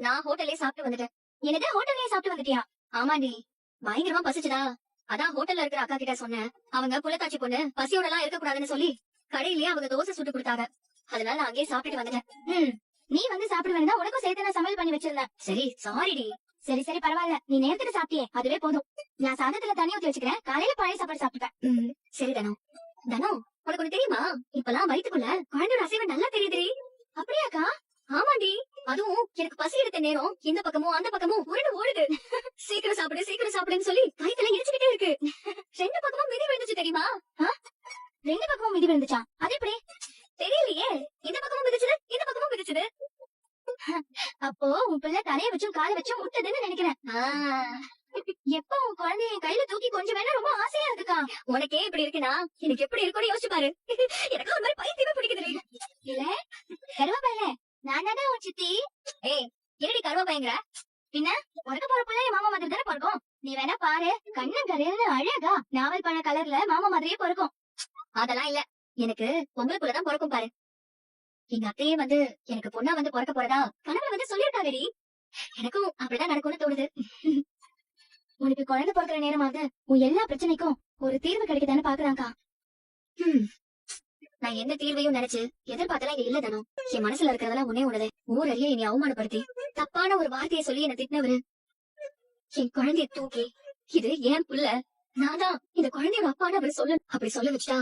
நான் ஹோட்டல்லே சாப்பிட்டு வந்துட்டேன். என்னது ஹோட்டல்லயே சாப்பிட்டு வந்துட்டியா? ஆமாண்டி. பயங்கரமா பசிச்சுதா. அதான் ஹோட்டல்ல இருக்கிற அக்கா கிட்ட சொன்னேன். அவங்க புள்ளத்தாச்சி பொண்ணு பசியோட எல்லாம் இருக்க கூடாதுன்னு சொல்லி கடையிலேயே அவங்க தோசை சுட்டு கொடுத்தாங்க. அதனால நான் அங்கேயே சாப்பிட்டுட்டு வந்துட்டேன். நீ வந்து சாப்பிட வேண்டாம், உனக்கும் சேர்த்து நான் சமையல் பண்ணி வச்சிருந்தேன். சரி சாரிடி. சரி சரி பரவாயில்ல, நீ நேரத்துக்கு சாப்பிட்டியே அதுவே போதும். நான் சாதத்துல தண்ணி ஊத்தி வச்சுக்கிறேன், காலையில பழைய சாப்பாடு சாப்பிட்டுப்பேன். சரி தனோ. தனோ, உனக்கு ஒண்ணு தெரியுமா? இப்பெல்லாம் வயித்துக்குள்ள குழந்தையோட அசைவு நல்லா தெரியுதுடி. அப்படியாக்கா? ஆமாண்டி. அதுவும் எனக்கு பசி எடுத்த நேரம் இந்த பக்கமும் அந்த பக்கமும் உருண்டு ஓடுது. சீக்கிரம் சாப்பிடு சீக்கிரம் சாப்பிடுன்னு சொல்லி வயித்துல இடிச்சுக்கிட்டே இருக்கு. ரெண்டு பக்கமும் மிதி விழுந்துச்சு தெரியுமா? ரெண்டு பக்கமும் மிதி விழுந்துச்சா? அது எப்படி? தெரியலையே. இந்த பக்கமும் மிதிச்சது இந்த பக்கமும் மிதிச்சது. அப்போ உன் பிள்ளை தலைய வச்சும் காலை வச்சும் முட்டதுன்னு நினைக்கிறேன். எப்ப உன் குழந்தைய என் கையில தூக்கி கொஞ்சம் வேணா ரொம்ப ஆசையா இருக்குக்கா. உனக்கே இப்படி இருக்குன்னா எனக்கு எப்படி இருக்கும்னு யோசிச்சு பாரு. எனக்கு ஒரு மாதிரி பைத்தியமே பிடிக்குது. இல்ல கருவாப்பையில நான் தானே உன் சித்தி. ஏய் என்னடி கருவாப்பைங்கிற? பின்ன உனக்கு போற பிள்ளை மாமா மாதிரி தானே பிறக்கும். நீ வேணா பாரு, கண்ணன் கரையில அழகா நாவல் பழ கலர்ல மாமா மாதிரியே பிறக்கும். அதெல்லாம் இல்ல, எனக்கு பொங்கலுக்குள்ளதான் பிறக்கும் பாரு. எங்க அத்தையே வந்து எனக்கு பொண்ணா வந்து பிறக்க போறதா கனவுல வந்து சொல்லிருக்காங்கடி. எனக்கும் அப்படிதான் நடக்கும்னு தோணுது. உனக்கு குழந்தை பிறக்கிற நேரமாவது உன் எல்லா பிரச்சனைக்கும் ஒரு தீர்வு கிடைக்குதான்னு பாக்குறாங்கா. நான் எந்த தீர்வையும் நினைச்சு எதிர்பார்த்தலாம் இங்க இல்ல தானோ. என் மனசுல இருக்கிறதெல்லாம் ஒன்னே ஒண்ணுதே. ஊரறிய என்னை அவமானப்படுத்தி தப்பான ஒரு வார்த்தையை சொல்லி என்ன திட்டினவரு என் குழந்தைய தூக்கி இது ஏன் புள்ள, நான் தான் இந்த குழந்தையோட அப்பான்னு அவர் சொல்ல அப்படி சொல்ல வச்சுட்டா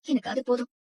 எனக்கு அது போதும்.